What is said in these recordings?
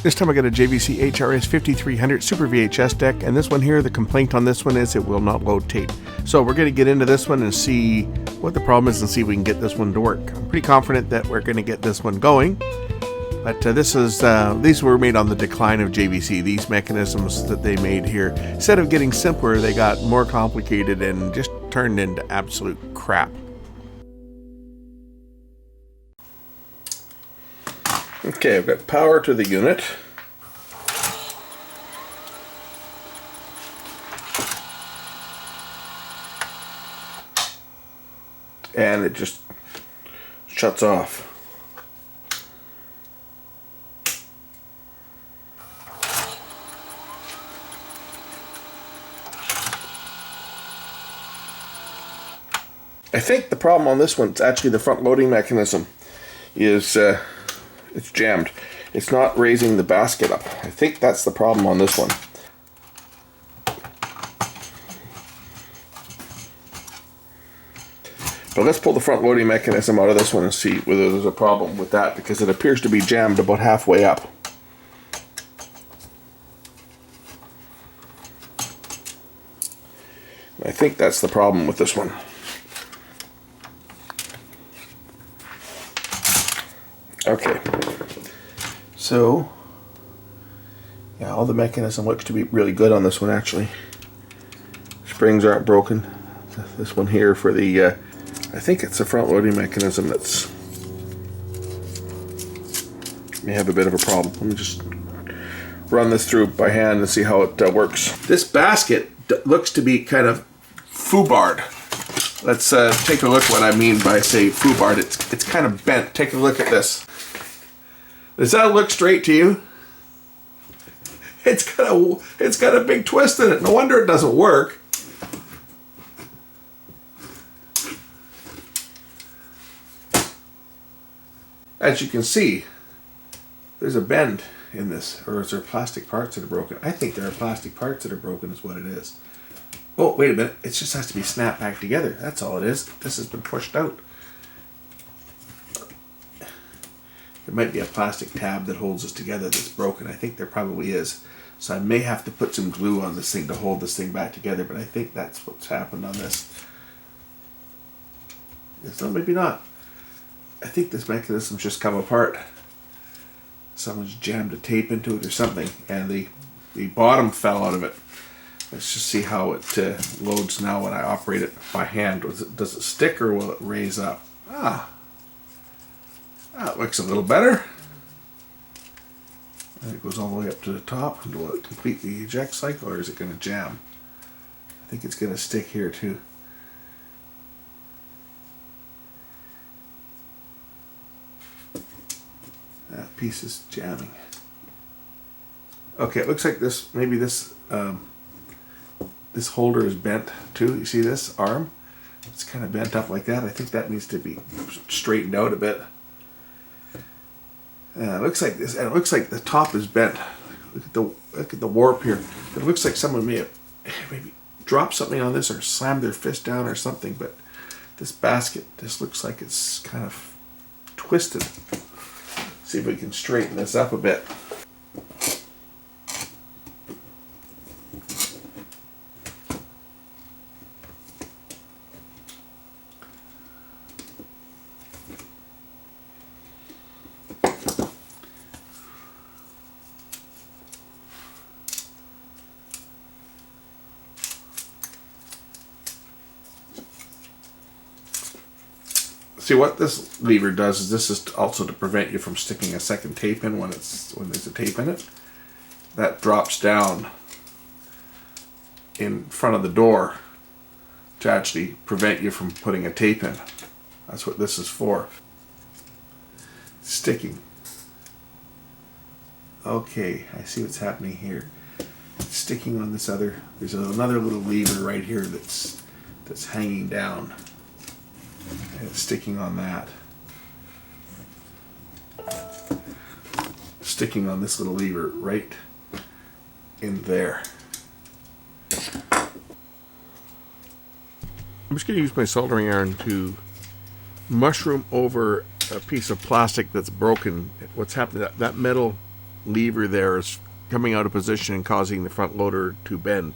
This time I got a JVC HRS5300 Super VHS deck, and this one here, the complaint on this one is it will not load tape. So we're going to get into this one and see what the problem is and see if we can get this one to work. I'm pretty confident that we're going to get this one going. But these were made on the decline of JVC. These mechanisms that they made here, instead of getting simpler, they got more complicated and just turned into absolute crap. Okay, I've got power to the unit. And it just shuts off. I think the problem on this one is actually the front loading mechanism is it's jammed. It's not raising the basket up. I think that's the problem on this one. But let's pull the front loading mechanism out of this one and see whether there's a problem with that, because it appears to be jammed about halfway up. I think that's the problem with this one. Okay, so yeah, all the mechanism looks to be really good on this one actually. Springs aren't broken. This one here for the, I think it's the front loading mechanism that's may have a bit of a problem. Let me just run this through by hand and see how it works. This basket looks to be kind of foobarred. Let's take a look what I mean by say foobarred. It's kind of bent. Take a look at this. Does that look straight to you? It's got a big twist in it. No wonder it doesn't work. As you can see, there's a bend in this, or is there plastic parts that are broken? I think there are plastic parts that are broken is what it is. Oh, wait a minute. It just has to be snapped back together. That's all it is. This has been pushed out. There might be a plastic tab that holds this together that's broken. I think there probably is. So I may have to put some glue on this thing to hold this thing back together, but I think that's what's happened on this. So maybe not. I think this mechanism's just come apart. Someone's jammed a tape into it or something, and the bottom fell out of it. Let's just see how it loads now when I operate it by hand. Does it stick or will it raise up? That looks a little better. And it goes all the way up to the top. Will it complete the eject cycle, or is it going to jam? I think it's going to stick here too. That piece is jamming. Okay, it looks like this, maybe this this holder is bent too. You see this arm? It's kind of bent up like that. I think that needs to be straightened out a bit. It looks like this, and it looks like the top is bent. Look at the warp here. It looks like someone may have maybe dropped something on this or slammed their fist down or something. But this basket, this looks like it's kind of twisted. See if we can straighten this up a bit. See, what this lever does is this is also to prevent you from sticking a second tape in when there's a tape in it. That drops down in front of the door to actually prevent you from putting a tape in. That's what this is for. Sticking. Okay, I see what's happening here. It's sticking on this other. There's another little lever right here that's hanging down. And it's sticking on that. Sticking on this little lever right in there. I'm just going to use my soldering iron to mushroom over a piece of plastic that's broken. What's happened, that metal lever there is coming out of position and causing the front loader to bend.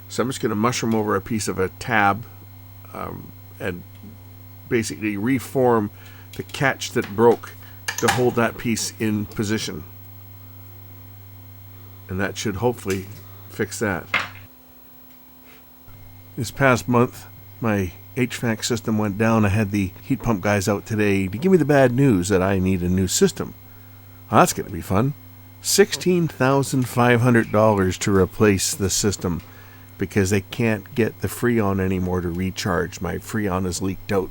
So I'm just going to mushroom over a piece of a tab and basically reform the catch that broke to hold that piece in position. And that should hopefully fix that. This past month, my HVAC system went down. I had the heat pump guys out today to give me the bad news that I need a new system. Well, that's going to be fun. $16,500 to replace the system because they can't get the Freon anymore to recharge. My Freon is leaked out.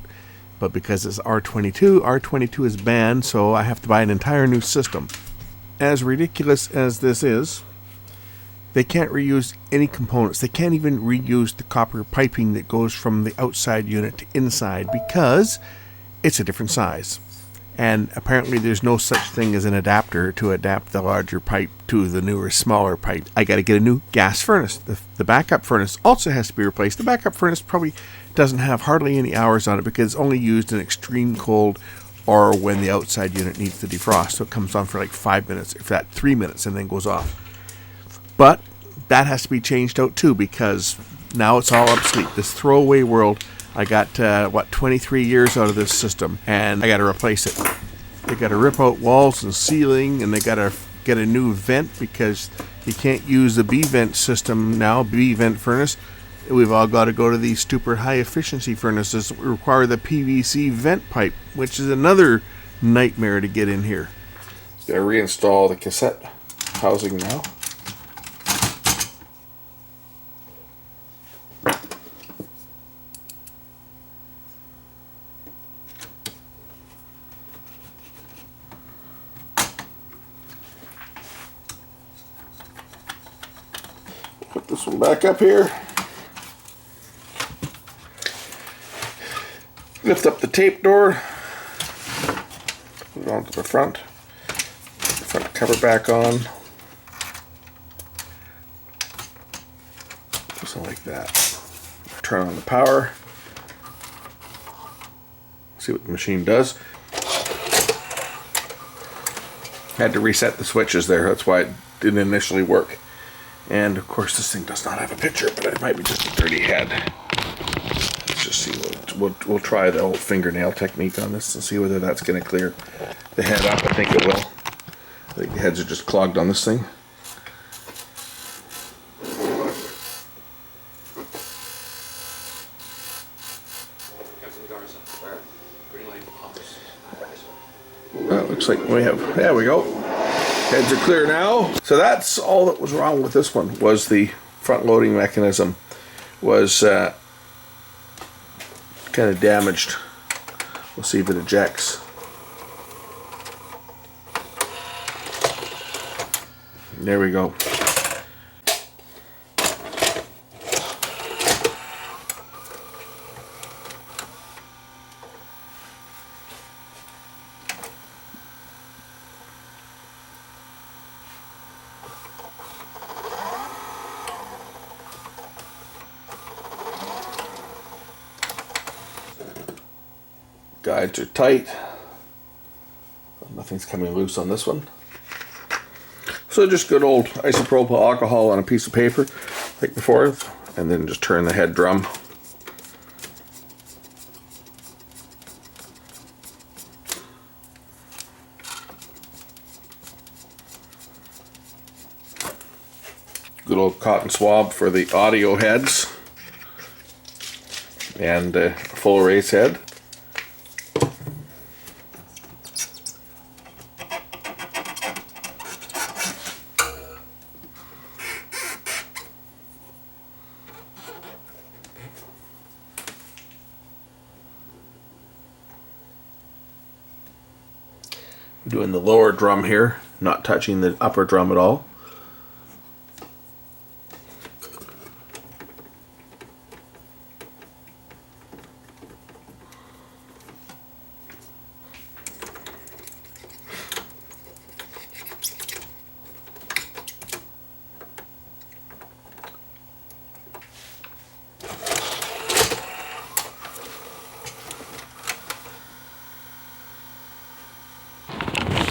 But because it's R22 is banned, so I have to buy an entire new system. As ridiculous as this is, they can't reuse any components. They can't even reuse the copper piping that goes from the outside unit to inside because it's a different size. And apparently there's no such thing as an adapter to adapt the larger pipe to the newer, smaller pipe. I got to get a new gas furnace. The backup furnace also has to be replaced. The backup furnace probably doesn't have hardly any hours on it because it's only used in extreme cold or when the outside unit needs to defrost. So it comes on for like 5 minutes, if that 3 minutes, and then goes off. But that has to be changed out too because now it's all obsolete. This throwaway world, I got 23 years out of this system and I got to replace it. They got to rip out walls and ceiling, and they got to get a new vent because you can't use the B vent system now, B vent furnace. We've all got to go to these stupid high efficiency furnaces that require the PVC vent pipe, which is another nightmare to get in here. Got to reinstall the cassette housing now. Put this one back up here. Lift up the tape door. Put it onto the front. Put the front cover back on. Just like that. Turn on the power. See what the machine does. Had to reset the switches there. That's why it didn't initially work. And of course this thing does not have a picture, but it might be just a dirty head. Let's just see. We'll try the old fingernail technique on this and see whether that's going to clear the head up. I think it will. I think the heads are just clogged on this thing. Well, looks like we have, there we go. Heads are clear now. So that's all that was wrong with this one, was the front loading mechanism was kind of damaged. We'll see if it ejects. There we go. Guides are tight. Nothing's coming loose on this one. So just good old isopropyl alcohol on a piece of paper, like before, and then just turn the head drum. Good old cotton swab for the audio heads and full erase head. Doing the lower drum here, not touching the upper drum at all.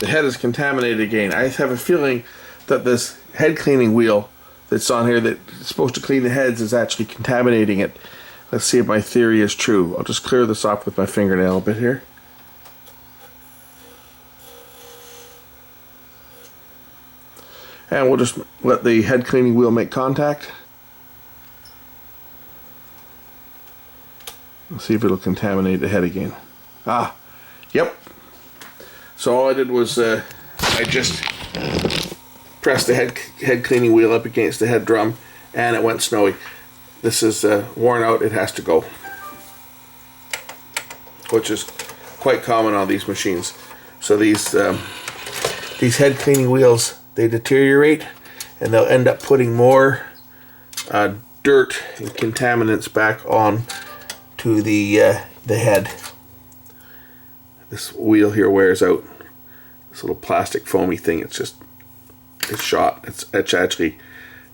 the head is contaminated again. I have a feeling that this head cleaning wheel that's on here that's supposed to clean the heads is actually contaminating it. Let's see if my theory is true. I'll just clear this off with my fingernail a bit here. And we'll just let the head cleaning wheel make contact. Let's see if it'll contaminate the head again. Ah, yep. So all I did was I just pressed the head cleaning wheel up against the head drum and it went snowy. This is worn out, it has to go. Which is quite common on these machines. So these head cleaning wheels, they deteriorate and they'll end up putting more dirt and contaminants back on to the head. This wheel here wears out. This little plastic foamy thing, it's shot. It's actually,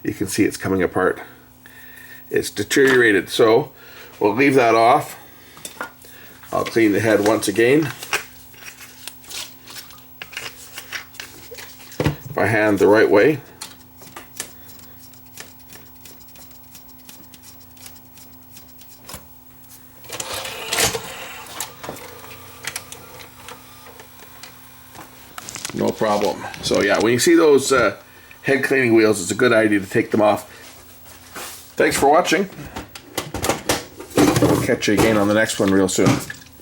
you can see it's coming apart. It's deteriorated, so we'll leave that off. I'll clean the head once again by hand the right way. No problem. So yeah, when you see those head cleaning wheels, it's a good idea to take them off. Thanks for watching. We'll catch you again on the next one real soon.